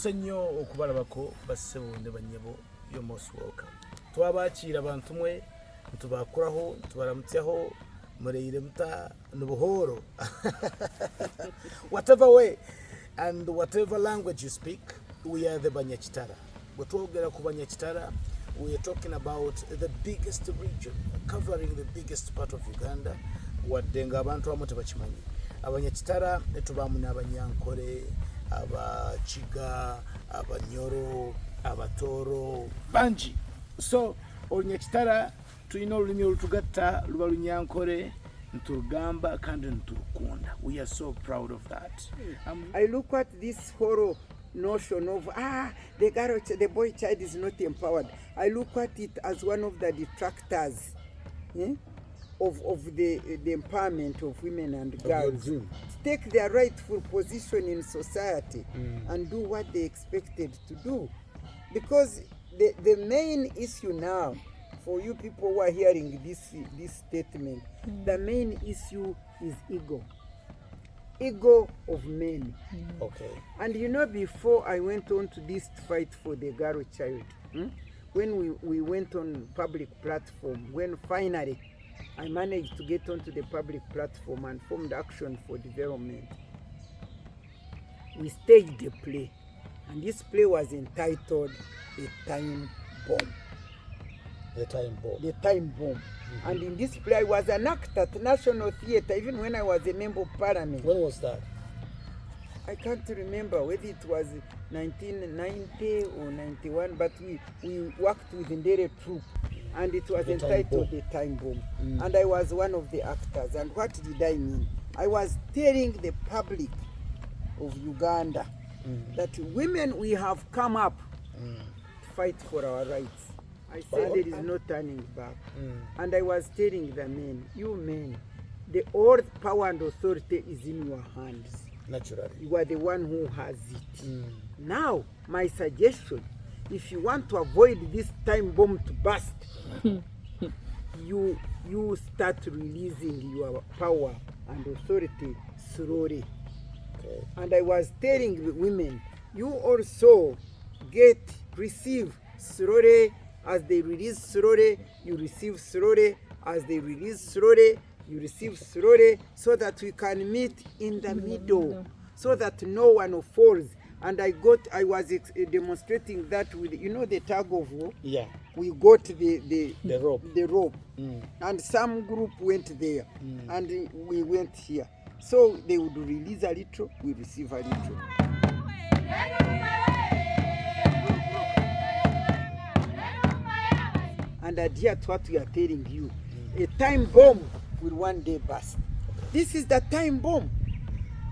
Kyetuse nnyo okubalabako bassebo ne bannyabo yo most welcome. Twabakira abantu mwe ntubakuraho tubaramutyaho mureire muta nubuhoro. Whatever way and whatever language you speak, we are the Banyakitara. Bwetwogera ku Banyakitara, we are talking about the biggest region, covering the biggest part of Uganda. Waddenga abantu abamu tebakimanyi. Abanyakitara tubamu n'Abanyankole, Abakiga, Abanyoro, Abatoro, bangi. So Olunyakitara tulina olulimi olutugatta luba Lunyankole, Nturugamba kandi Nturukunda. We are so proud of that. I look at this whole notion of the boy child is not empowered. I look at it as one of the detractors of the empowerment of women and girls to take their rightful position in society and do what they expected to do. Because the main issue now, for you people who are hearing this statement, the main issue is ego. Ego of men. Okay. And you know, before I went on to this fight for the girl child, when we went on public platform, when finally I managed to get onto the public platform and formed Action for Development, we staged a play. And this play was entitled A Time Bomb. The Time Bomb. The Time Bomb. And in this play, I was an actor at National Theatre, even when I was a member of Parliament. When was that? I can't remember whether it was 1990 or 91, but we worked with Ndere Troupe, and it was entitled The Time Bomb. And I was one of the actors. And what did I mean? I was telling the public of Uganda that women, we have come up to fight for our rights. I said there is no turning back. And I was telling the men, you men, all power and authority is in your hands. Naturally. You are the one who has it. Now, my suggestion, if you want to avoid this time bomb to burst, you start releasing your power and authority slowly. Okay. And I was telling the women, you also receive slowly. As they release slowly, you receive slowly. As they release slowly, you receive slowly, so that we can meet in the middle, so that no one falls. And I was demonstrating that with, the tug of war. Yeah. We got the rope. The rope. And some group went there, and we went here. So they would release a little, we receive a little. And adhere to what we are telling you. A time bomb will one day burst. This is the time bomb.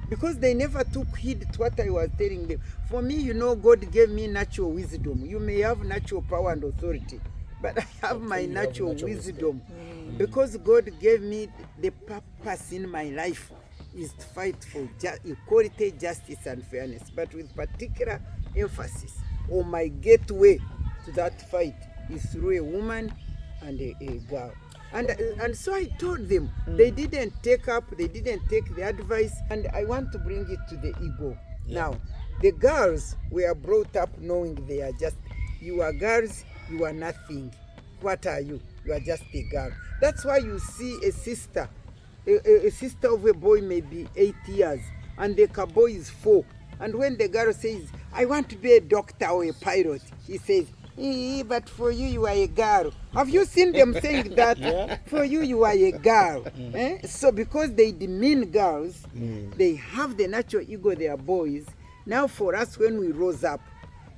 Because they never took heed to what I was telling them. For me, God gave me natural wisdom. You may have natural power and authority, but I have my natural wisdom. Because God gave me the purpose in my life is to fight for equality, justice, and fairness, but with particular emphasis on my gateway to that fight is through a woman and a girl. And so I told them, they didn't take the advice, and I want to bring it to the ego. Now, the girls were brought up knowing they are just, you are girls, you are nothing. What are you? You are just a girl. That's why you see a sister of a boy may be 8 years, and the boy is 4. And when the girl says, I want to be a doctor or a pilot, he says, but for you, you are a girl. Have you seen them saying that? Yeah. For you, you are a girl. So because they demean girls, they have the natural ego, they are boys. Now for us, when we rose up,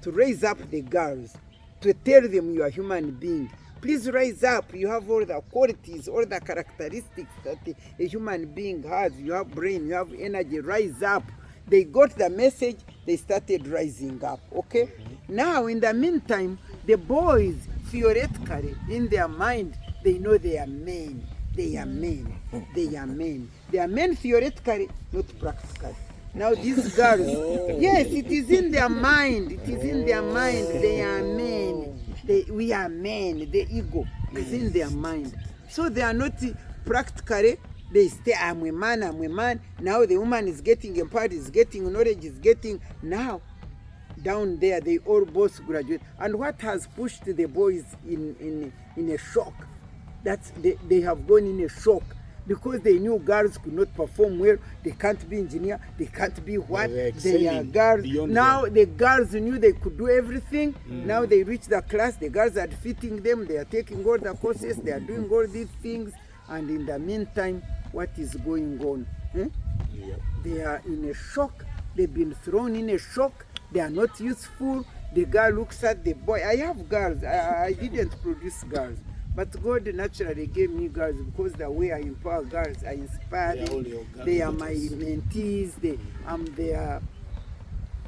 to raise up the girls, to tell them you are a human being, please rise up. You have all the qualities, all the characteristics that a human being has. You have brain, you have energy, rise up. They got the message, they started rising up, okay? Now, in the meantime, the boys, theoretically, in their mind, they know they are men. They are men. They are men. They are men theoretically, not practically. Now, these girls, yes, it is in their mind. It is in their mind. They are men. We are men. The ego is in their mind. So they are not practically. They say, I'm a man. Now the woman is getting empowered, is getting knowledge, is getting. Now down there, they all both graduate. And what has pushed the boys in a shock, that's they have gone in a shock because they knew girls could not perform well. They can't be engineer, they can't be what, they are girls. Now the girls knew they could do everything. Now they reach the class, the girls are defeating them, they are taking all the courses, they are doing all these things. And in the meantime, what is going on? They are in a shock. They've been thrown in a shock. They are not useful. The girl looks at the boy. I have girls. I didn't produce girls. But God naturally gave me girls because the way I empower girls, I inspire them. They are my mentees. I'm their,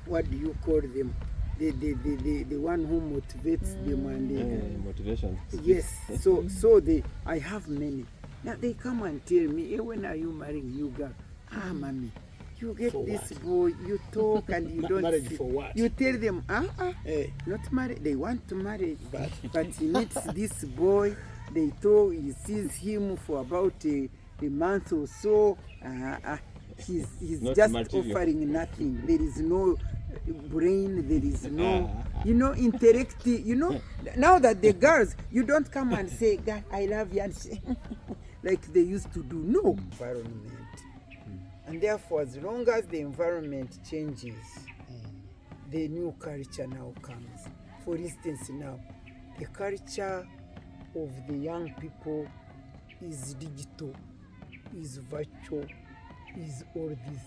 what do you call them? The one who motivates them. And motivation. Yes. So I have many. Now they come and tell me, hey, when are you marrying you girl? Mommy, you get for this what? Boy, you talk and you don't married for what? You tell them, not married. They want to marry, but he meets this boy. They talk, he sees him for about a month or so. He's just material. Offering nothing. There is no brain, there is no, intellect. Now that the girls, you don't come and say, God, I love you, and say, like they used to do. No. Environment. And therefore, as long as the environment changes, the new culture now comes. For instance, now, the culture of the young people is digital, is virtual, is all this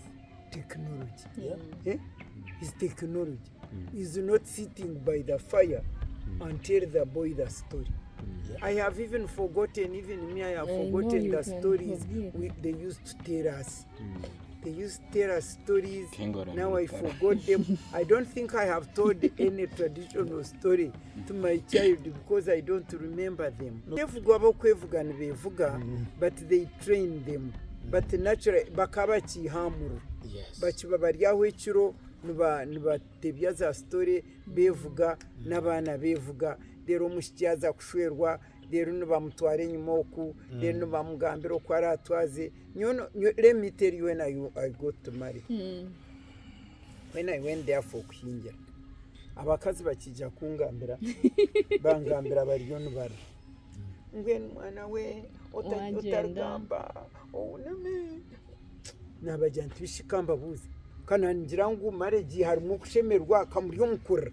technology. Is technology. Is not sitting by the fire and tell the boy the story. I have even forgotten, even me, I have forgotten the stories they used to tell us. They used to tell us stories. Now I forgot them. I don't think I have told any traditional story to my child because I don't remember them. But they train them. But naturally, bakabachi hamuru. Bachibabaryaho ekiro nibatebyaza story bevuga n'abana bevuga rero omushikyaza kushwerwa rero nibamutwara enyuma oku rero nibamugambira oku ari atwaze let me tell you when I got to marry. When I went there for kuhingira abakazi bakijja kungambira bangambira bariyo nibara ngwenu mwana we otarugamba oname nabajanti bishikamba buzi kana ngira ngo marriage harimo kushemerwa kamuriyo mukura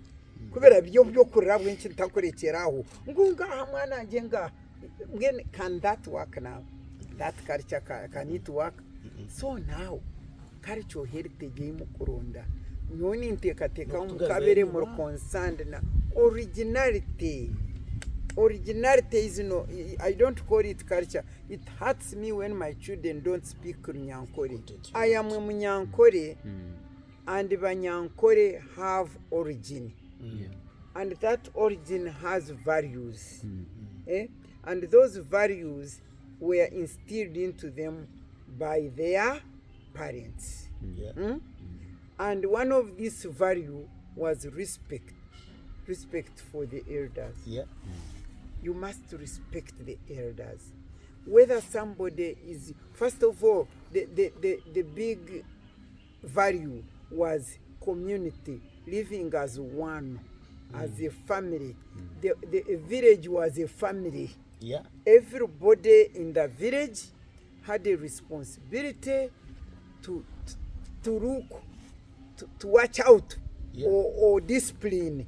kubera byo kurira bwinshi ntakorekeraho ngunga mwana nje nga ngene can that work now, that culture can it work? So now culture heritage mukuronda nyoni ntekateka umukabere mu concerned na originality is I don't call it culture. It hurts me when my children don't speak Runyankore. I am a Munyankore, and Banyankore have origin. And that origin has values. And those values were instilled into them by their parents. And one of these values was respect. Respect for the elders. You must respect the elders. Whether somebody is, first of all, the big value was community, living as one, as a family. The village was a family. Everybody in the village had a responsibility to look, to watch out or discipline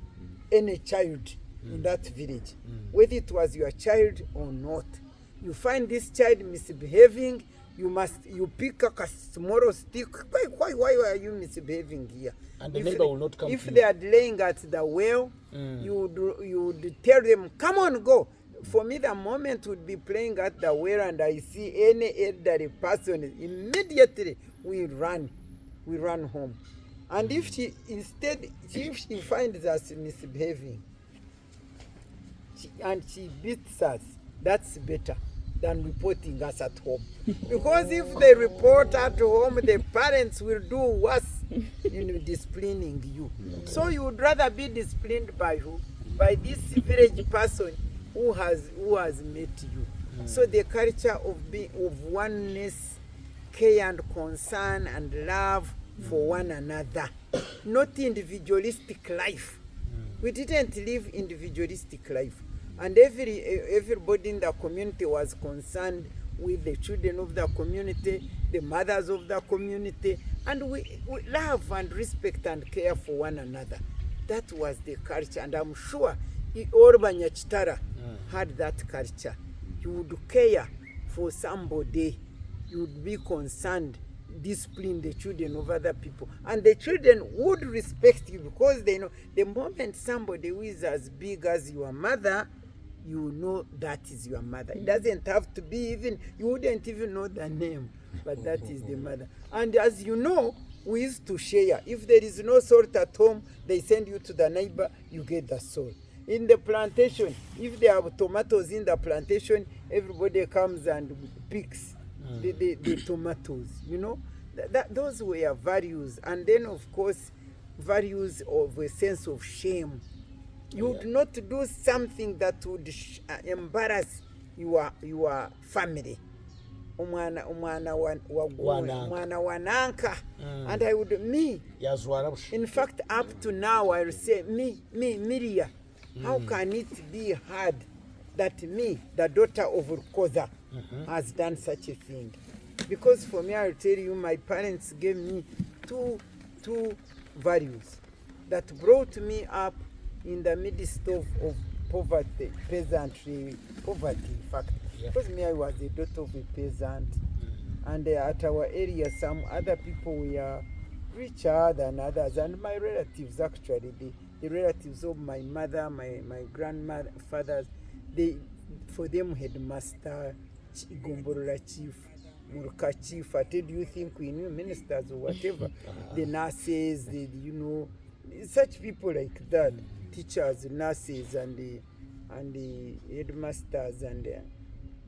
any child in that village, whether it was your child or not. You find this child misbehaving, you pick a small stick. Why are you misbehaving here? And the neighbor will not come. If they are laying at the well, you would tell them, come on, go. For me, the moment would be playing at the well and I see any elderly person, immediately we run home. And if she finds us misbehaving, and she beats us, that's better than reporting us at home. Because if they report at home, the parents will do worse in disciplining you. So you would rather be disciplined by who? By this village person who has met you. So the culture of oneness, care and concern and love for one another, not individualistic life. We didn't live individualistic life. And everybody in the community was concerned with the children of the community, the mothers of the community, and we love and respect and care for one another. That was the culture, and I'm sure all Banyakitara had that culture. You would care for somebody, you would be concerned, discipline the children of other people, and the children would respect you because they know the moment somebody who is as big as your mother, you know that is your mother. It doesn't have to be even, you wouldn't even know the name, but that is the mother. And as you know, we used to share. If there is no salt at home, they send you to the neighbor, you get the salt. In the plantation, if there are tomatoes in the plantation, everybody comes and picks the tomatoes, you know. Those were values. And then, of course, values of a sense of shame. You would not do something that would embarrass your family. Umwana wananka. And I would, in fact, up to now, I would say, Miria, how can it be hard that me, the daughter of Urkoza, has done such a thing? Because for me, I'll tell you, my parents gave me two values that brought me up in the midst of poverty, peasantry, poverty, in fact. Yeah. Because me, I was a daughter of a peasant. And at our area, some other people were richer than others. And my relatives, actually, the relatives of my mother, my grandfathers, for them, headmaster, Gomborora chief, Muruka chief, do you think we knew ministers or whatever? The nurses, you know, such people like that. Teachers, nurses, and the headmasters, and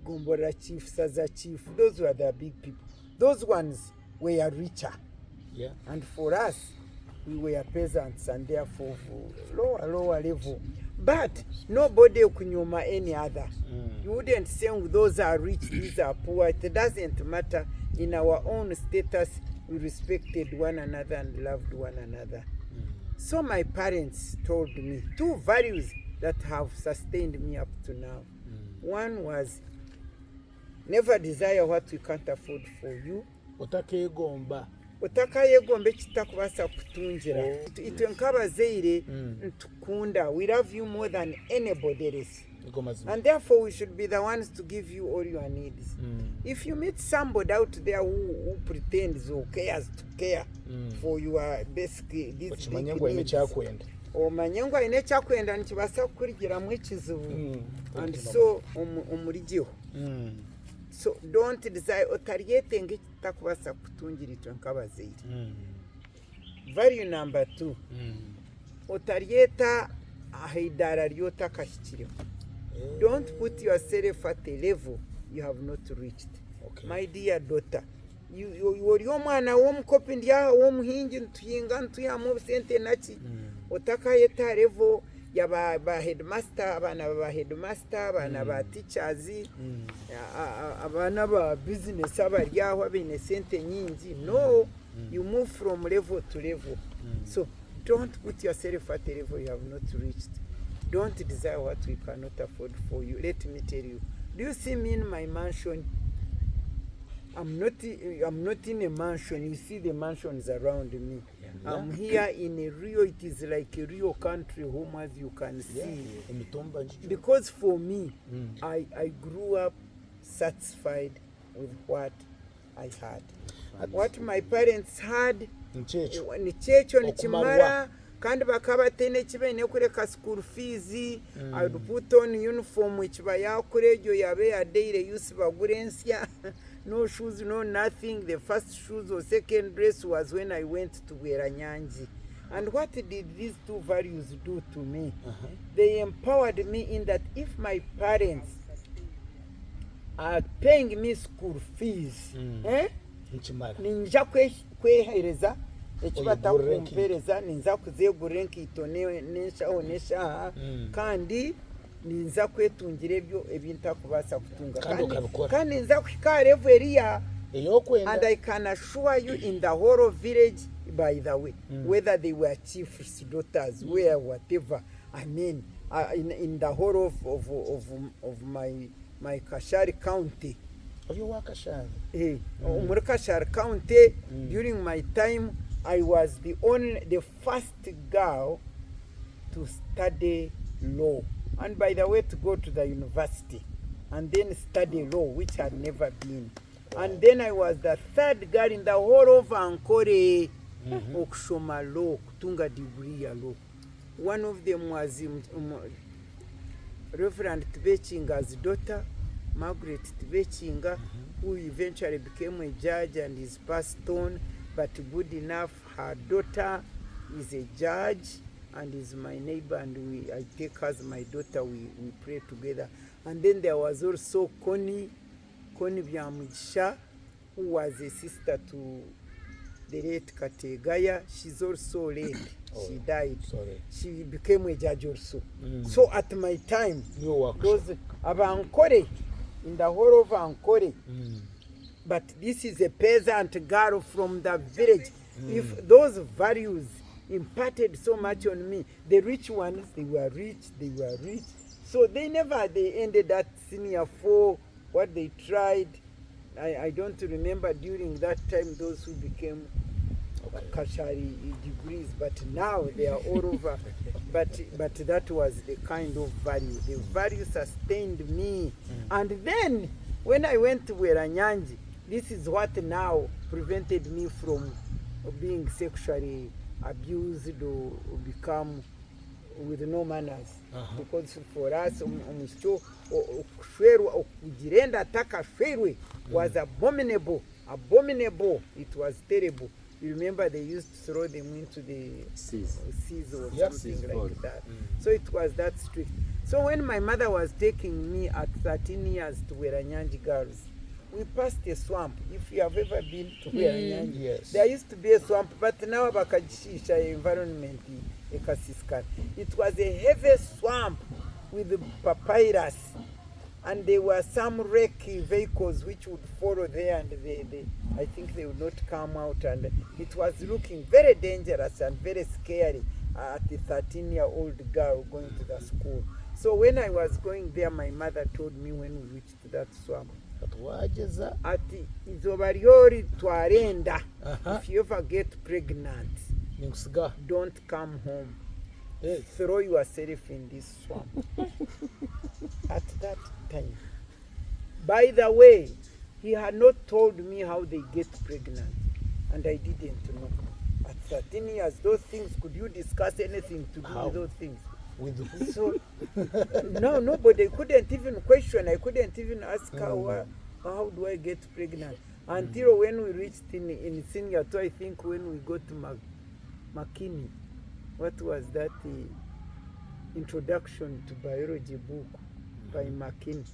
Gombora chief, Saza chief, those were the big people. Those ones were richer. Yeah. And for us, we were peasants, and therefore lower level. But nobody kunyoma any other. You wouldn't say those are rich, these are poor. It doesn't matter. In our own status, we respected one another and loved one another. So my parents told me two values that have sustained me up to now. One was, never desire what we can't afford for you. Otakayegomba kitakubasa kutunjira. Itwe nk'abazaire ntukunda. We love you more than anybody else. And therefore we should be the ones to give you all your needs. If you meet somebody out there who pretends or cares to care for your basic needs, omanyengwa ine kyakwenda nkibasa kukurigiramu ekizibu, and so omurigiho. So don't desire otariete nge kitakubasa kutungira itwe nk'abazaire. Value number 2, otarieta ahidara lyotakashikiriho. Don't put yourself at a level you have not reached. Okay. My dear daughter, you are mwana w'omukopi ndya w'omuhingi ntuyinga ntuyamu sente naki. Otakayeta level ya ba headmaster, abana ba headmaster, abana ba teachers, abana ba business abaryaho abine sente nyingi. No, you move from level to level. So don't put yourself at a level you have not reached. Don't desire what we cannot afford for you. Let me tell you. Do you see me in my mansion? I'm not in a mansion. You see the mansions around me. Yeah. I'm here in a real, it is like a real country home, as you can see. Yeah. Because for me, I grew up satisfied with what I had. What my parents had, ni checho ni chimara, kandi bakabatene kibene kureka school fees. I would put on uniform which bayakurejo yabe ya daily use bagurensya. No shoes, no nothing. The first shoes or second dress was when I went to Weranyanji. And what did these two values do to me? They empowered me in that if my parents are paying me school fees, ninja kwehereza ekibata kumpereza, ninza kuzegura nkito nesha kandi ninza kwetungira ebyo ebinta kubasa kutunga kandi ninza kushika level eriya And I can assure you, in the whole of village, by the way, whether they were chiefs' daughters, where whatever, I mean, in the whole of my Kashari County. Kashari County, during my time, I was the first girl to study law, and by the way, to go to the university and then study law, which had never been. And then I was the third girl in the whole of Ankole okushoma law, kutunga degree ya law. One of them was Reverend Tibechinga's daughter, Margaret Tibechinga, who eventually became a judge and is passed on, but good enough, her daughter is a judge and is my neighbor, and I take her as my daughter, we pray together. And then there was also Connie Byamujisha, who was a sister to the late Kategaya. She's also late. She died. Sorry. She became a judge also. So at my time, those Abankore, in the whole of Ankore, but this is a peasant girl from the village. If those values imparted so much on me, the rich ones, they were rich. So they ended at senior 4, what they tried. I don't remember during that time those who became Kashari degrees, but now they are all over. But that was the kind of value. The value sustained me. And then when I went to Weranyanji, this is what now prevented me from being sexually abused or become with no manners. Because for us, kujirenda taka shwerwe was abominable. It was terrible. You remember they used to throw them into the seas or something like that. So it was that strict. So when my mother was taking me at 13 years to Weranyanji girls, we passed a swamp. If you have ever been to Weranyanji, there used to be a swamp, but now bakajishisha environment ekasiskana. It was a heavy swamp with papyrus, and there were some wreck vehicles which would follow there, and I think they would not come out, and it was looking very dangerous and very scary at the 13-year-old girl going to the school. So when I was going there, my mother told me when we reached that swamp, ati izoba lyori twarenda, if you ever get pregnant, don't come home. Throw yourself in this swamp. At that time. By the way, he had not told me how they get pregnant, and I didn't know. At 13 years, those things, could you discuss anything to do with those things? So, no, nobody couldn't even question. I couldn't even ask her, how do I get pregnant? Until when we reached in senior 2, I think when we got to Makini, what was that? Introduction to biology book by Makini.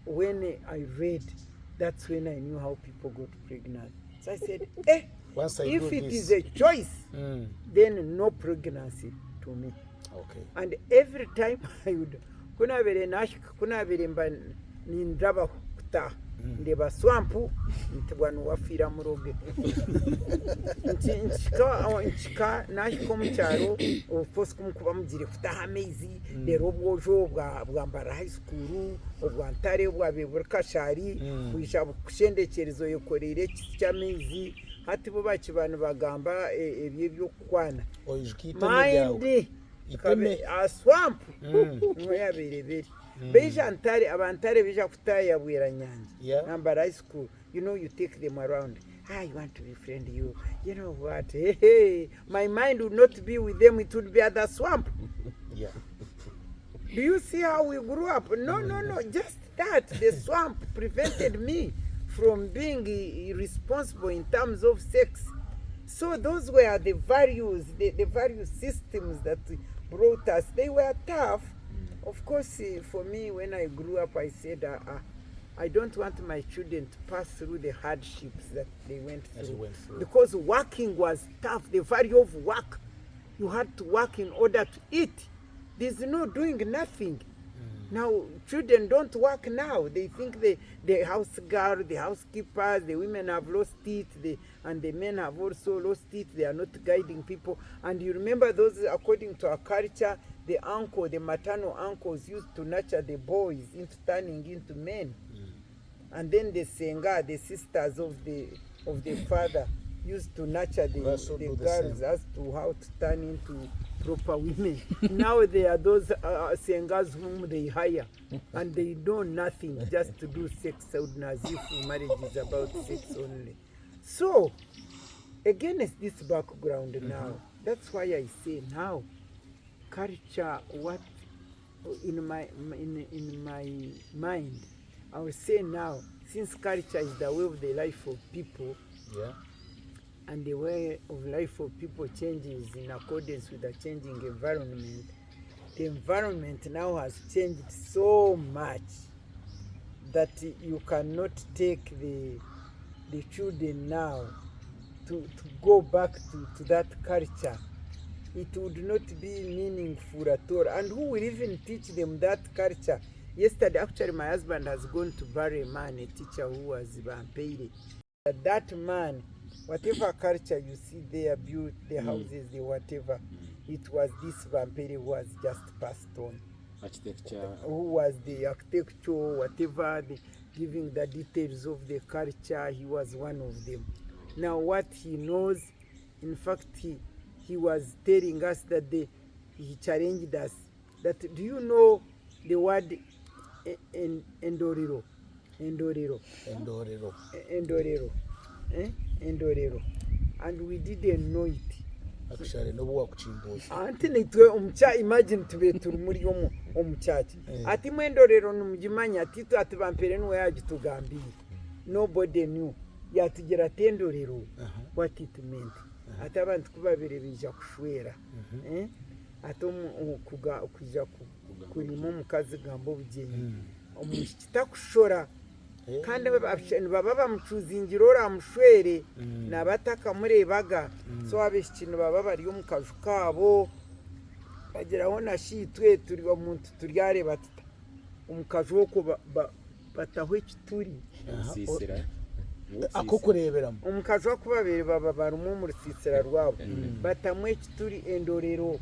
When I read, that's when I knew how people got pregnant. So I said, if it is a choice, then no pregnancy to me. Okay. And every time I would, kuna vile mba nindraba kuta ndeba swampu ntibwanu wafira muroge nchika nashiko mucyaro ofose kumukuba mugire kutaha amezi rero bwojo bwambara high school obwantare bwabebura kashari kwisha kushendekerezo yokorere cyamezi hati bo bakibana bagamba ebye byo kwana mind a swamp yaberebere beja abantare beja kutaya Bweranyanji number high school, you know, you take them around, you want to befriend you know what, hey, my mind would not be with them, it would be at the swamp. Do you see how we grew up? No, just that the swamp prevented me from being irresponsible in terms of sex. So those were the values, the value systems that brought us. They were tough. Of course, for me, when I grew up, I said, I don't want my children to pass through the hardships that they went through. Because working was tough. The value of work, you had to work in order to eat. There's no doing nothing. Now, children don't work now. They think the house girl, the housekeepers, the women have lost it, and the men have also lost it. They are not guiding people. And you remember those, according to our culture, the uncle, the maternal uncles used to nurture the boys into turning into men. And then the senga, the sisters of the father, used to nurture the girls as to how to turn into proper women. Now they are those sengas whom they hire, and they know nothing, just to do sex, as if marriage is about sex only. So, against this background now, that's why I say now, culture, what in my mind, I will say now, since culture is the way of the life of people, and the way of life of people changes in accordance with the changing environment, the environment now has changed so much that you cannot take the children now to go back to that culture. It would not be meaningful at all. And who will even teach them that culture? Yesterday, actually, my husband has gone to bury a man, a teacher who was Vampire. That man, whatever culture you see there, built the houses, the whatever, it was this Vampire who was just passed on. Architecture. Who was the architecture, whatever, giving the details of the culture, he was one of them. Now what he knows, in fact, he was telling us that he challenged us, that do you know the word endorero? Endorero. And we didn't know it. Actually, no work chimbozi. Antini twe imagine tube turi muri omuchachi. Ati mwendorero numjimanya ati ati Vampire nwe yagitugambiye. Nobody knew. Yatugera tendorero what it meant. Ati abantu kubabere bija kushwera. Ati kuja kurimo mukazi gambo bugenyi. Omushita kushora. Kandi baba bamucuzingira ora mushwere nabataka murebaga so abeshikintu baba bari mu kaju kabo bageraho nashitwe turi omuntu turyare batata umukaju woko bataho ekituri sisira ako kureberamo umukaju wakubabere baba barumu mu rusisira rwabo batamwe ekituri endorero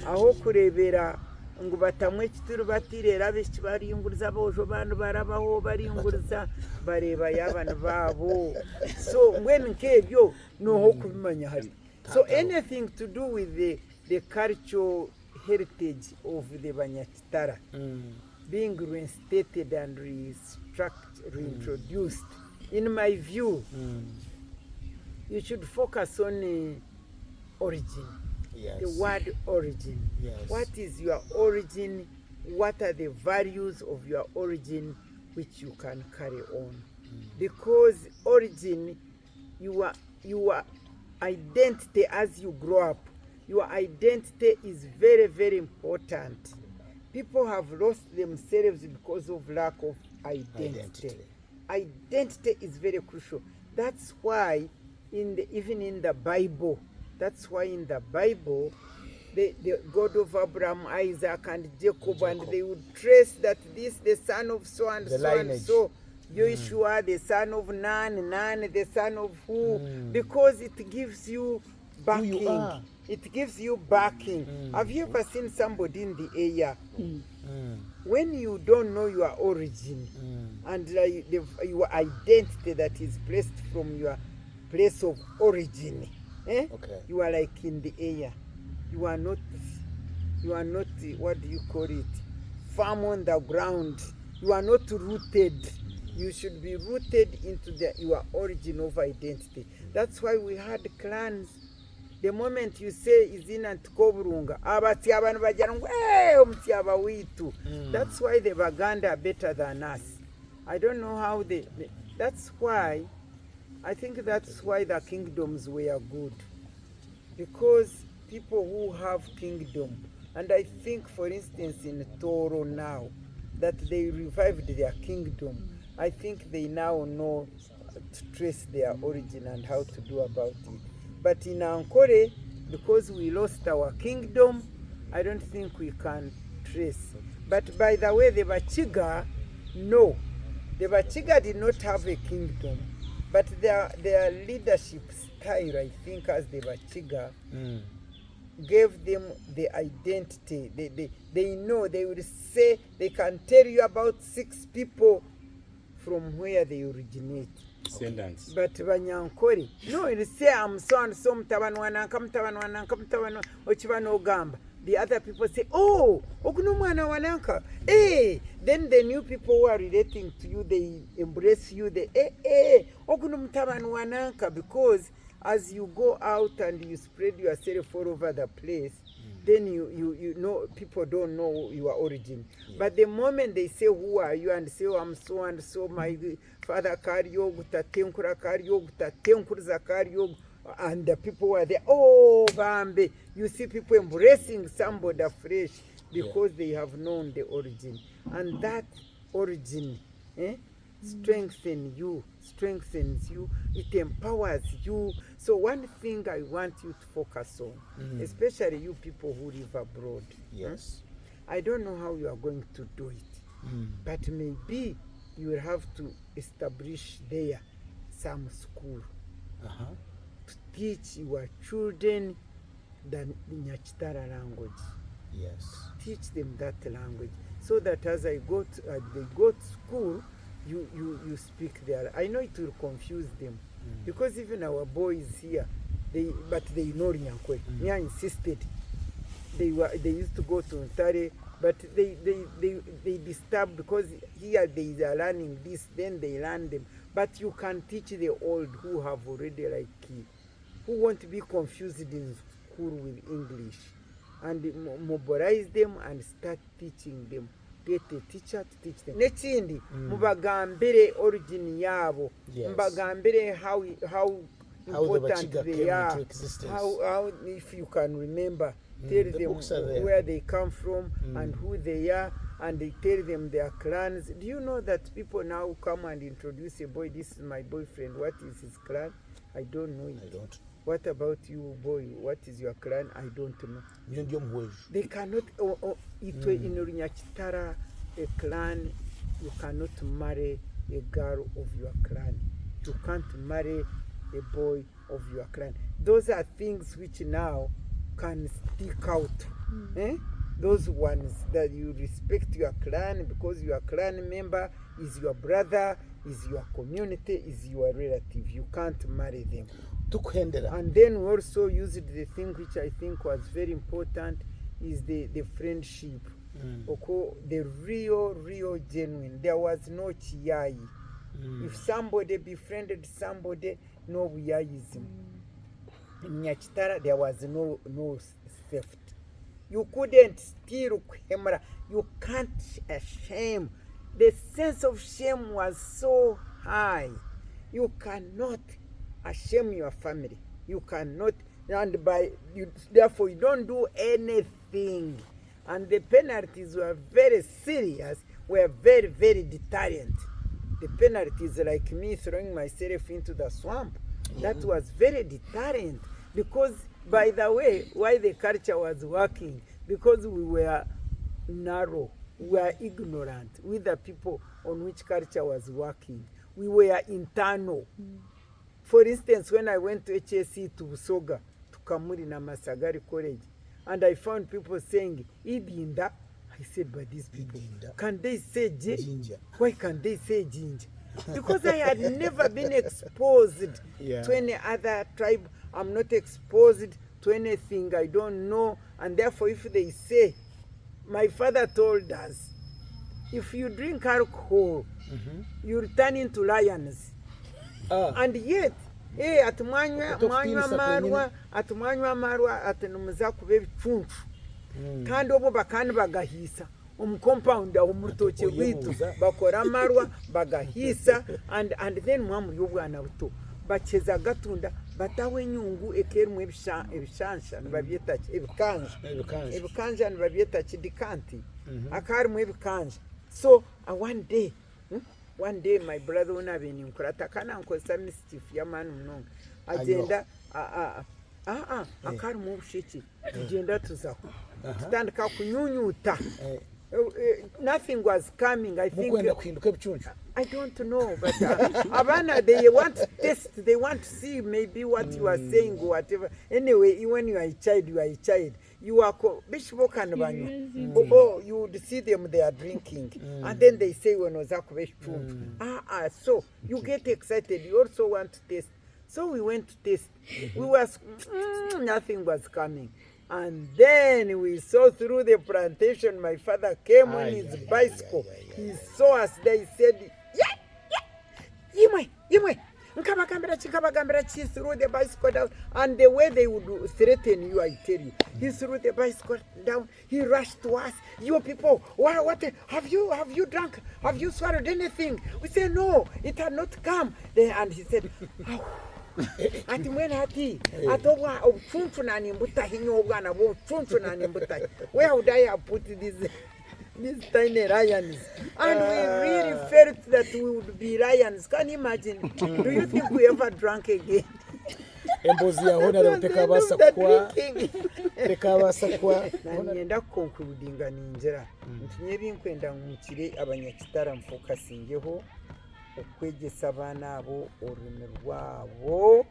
aho kurebera ngo batamwe ekituru batirera beshi bariyunguriza bojo bantu barabaho bariyunguriza bareba yabana babo so when nkebyo noho kubimanya hari so anything to do with the cultural heritage of the Banyakitara being reinstated and reintroduced, in my view, you should focus on origin. Yes. The word origin. Yes. What is your origin? What are the values of your origin which you can carry on? Because origin, your identity as you grow up, your identity is very, very important. People have lost themselves because of lack of identity. Identity is very crucial. That's why even in the Bible, that's why in the Bible, the God of Abraham, Isaac, and Jacob, and they would trace that this, the son of so and the so lineage. and so, Joshua, the son of Nan, the son of who, because it gives you backing. Who you are. It gives you backing. Have you ever seen somebody in the air? When you don't know your origin and your identity that is placed from your place of origin, Okay. you are like in the air. You are not, what do you call it? Firm on the ground. You are not rooted. You should be rooted into your origin of identity. That's why we had clans. The moment you say izina Ntukoburunga, abati abantu bagira ngo omutyaba witu. That's why the Baganda are better than us. I don't know how that's why, I think that's why the kingdoms were good. Because people who have kingdom, and I think for instance in Toro now, that they revived their kingdom, I think they now know to trace their origin and how to do about it. But in Ankole, because we lost our kingdom, I don't think we can trace trace. But by the way, the Bachiga, no. The Bachiga did not have a kingdom, but their leadership style, I think, as the Bachiga, gave them the identity. They know, they will say, they can tell you about 6 people from where they originate. Descendants. But Banyankore, no, you say I'm so and so mtabanwana, ochibano gamba. The other people say, oh, okunumwana wananka. Eh, then the new people who are relating to you, they embrace you. They, okunumtabanwananka, because as you go out and you spread yourself all over the place, then you know, people don't know your origin. But the moment they say, who are you? And say, oh, I'm so and so, my father Karyogu, Tatenkura Karyogu, Tatenkura Karyogu, and the people were there, oh, Bambi. You see people embracing somebody afresh because they have known the origin. And that origin strengthens you, it empowers you. So one thing I want you to focus on, especially you people who live abroad. Yes. I don't know how you are going to do it, but maybe you will have to establish there some school to teach your children the Banyakitara language. Yes. Teach them that language, so that as they go to school, you speak there. I know it will confuse them, because even our boys here, they know Nyankwe. Nya insisted. They used to go to Ntare, but they disturb, because here they are learning this, then they learn them. But you can teach the old who have already who won't be confused in school with English, and mobilize them and start teaching them. Get a teacher to teach them. Nechindi, mubagambire origin yabo. Mubagambire how important the they are. into existence. How if you can remember, tell them where they come from and who they are, and they tell them their clans. Do you know that people now come and introduce a boy? This is my boyfriend. What is his clan? I don't know it. I don't. What about you, boy? What is your clan? I don't know. They cannot. In Banyakitara, a clan, you cannot marry a girl of your clan. You can't marry a boy of your clan. Those are things which now can stick out. Those ones that you respect your clan, because your clan member is your brother, is your community, is your relative. You can't marry them. And then we also used the thing which I think was very important, is the friendship. The real genuine. There was no chiyai. If somebody befriended somebody, no wiyayism. In Banyakitara, there was no theft. You couldn't steal camera. You can't shame. The sense of shame was so high. You cannot shame your family. You cannot, and therefore you don't do anything. And the penalties were very serious, were very, very deterrent. The penalties, like me throwing myself into the swamp, that was very deterrent. Because, by the way, why the culture was working, because we were narrow, we were ignorant with the people on which culture was working. We were internal. For instance, when I went to HSC to Busoga, to Kamuri na Masagari College, and I found people saying, Ibinda, I said, but these people, can they say ginger? Why can't they say ginger? Because I had never been exposed to any other tribe. I'm not exposed to anything I don't know. And therefore, if they say, my father told us, if you drink alcohol, you turn into lions. And yet, atumanywa marwa atunumuza kubeba icuncu kandi obo bakani bagahisa compound aho murutoke rwitu bakora marwa bagahisa and then mwamuri y'ubwana buto bakeza gatunda batawe nyungu ekerumwe ebishansha nibabyeta ebikanja nibabyeta kidikanti akarimwe ebikanja. So one day my brother unabeni nkurata kana nkosa mischief ya manu mnonga agenda akari mu bushiki tugenda tuzaho tutandika kunyunyuta. Nothing was coming. I think I don't know, but Abana, they want to test, they want to see maybe what you are saying or whatever. Anyway, when you are a child, you are a child. You are Bishop and Banyu. Oh, you would see them, they are drinking. And then they say, when so you get excited, you also want to test. So we went to test. We was nothing was coming. And then we saw through the plantation, my father came on his bicycle. He saw us there, he said, Yimwe, he threw the bicycle down. And the way they would threaten you, I tell you, he threw the bicycle down, he rushed to us. You people, what have you drunk? Have you swallowed anything? We said, no, it had not come. And he said, ati mwena ati atobwa obfunfu na nimbuta hinyo bwana bo funfu na nimbuta. Where would I have put these tiny lions? And we really felt that we would be lions. Can you imagine? Do you think we ever drank again? Embozi ya hona ruteka basa kwa nanyenda concludinga ninjera ntunye binkwenda ngumukire abanyakitara mfokasingeho okwegesa abana abo ururimi rwabo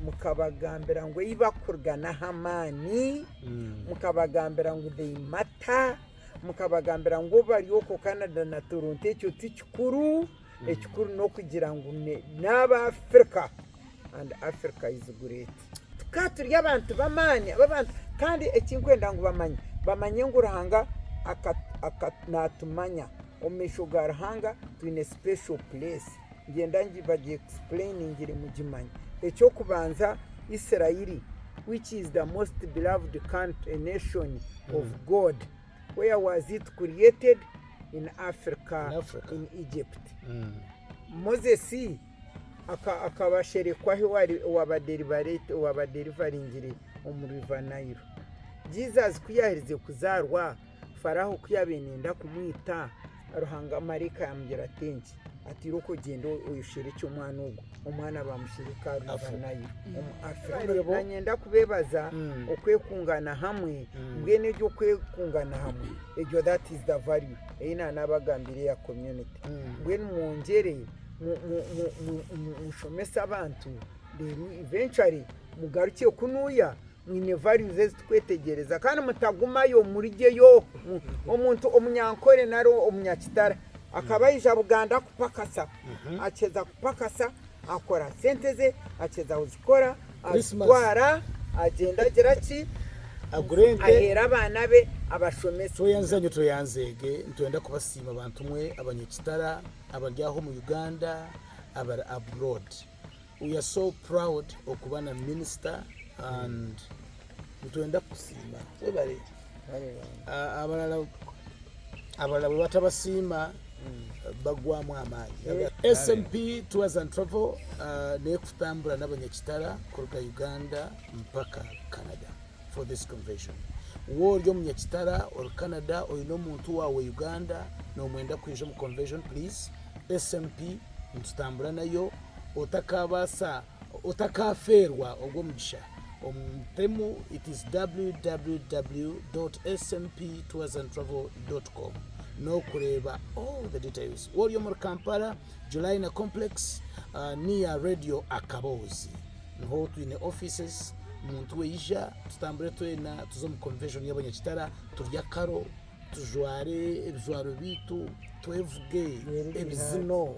mukabagambira ngo ibakurgana hamani mukabagambira ngo they matter mukabagambira ngo bari oko Canada na Toronto ecyo tikikuru ekikuru no kugira ngo n'aba Africa, and Africa is great. Tukaturi y'abantu bamanya abantu kandi ekinkwenda ngo bamanye ngo urahanga natumanya omeshogarhanga to in a special place ngenda ngibaje explaining ngire mujimanya ekyo kubanza Israeli, which is the most beloved country, a nation of God. Where was it created? In Africa. In Egypt. Moses akabasherekwaho wabaderivaringire omuriva Nile. Jesus kuyahirize kuzarwa Faraho kuyabenenda kumwita aruhanga marika yambira tenki ati roko gendo uyushire cyo mwana ugo umwana bamushirika riva Nile Afrika nyenda kubebaza okwekungana hamwe mbwene ryo kwekungana hamwe ejo that is the value ina nabagambire ya community mbwene mwongere mushomesa abantu eventually mugarukiye kunuya mwine values tukwetegereza kandi mutagumayo murigeyo omuntu omunyankore naro omunyakitara akabayija Buganda kupakasa acheza kupakasa akora senteze acheza uzikora azwara agenda geraki agurente ahera abana be abashomesa toyanzege ntwenda kubasima abantu mwe abanyakitara abaryaho mu Uganda abari abroad. We are so proud okubana minister and ntwenda kusima webale abalala batabasima bagwamu amaanyi. SMP Tours and Travel nekutambula n'abanyakitara kuruga Uganda mpaka Canada for this convention. Woli omunyakitara or Canada oyino muntu wawe Uganda no mwenda kwija mu convention, please SMP ntutambula nayo otakabasa otakaferwa ogwo mugisha omutemu. It is www.smptoursandtravel.com. no kureba all the details. Woli mu Kampala July complex near Radio Akabozi niho twine offices. Muntu weija tutambure twena tuzo mu convention y'abanyakitara turya karo tujware ebijwaro bitu twevuge ebizino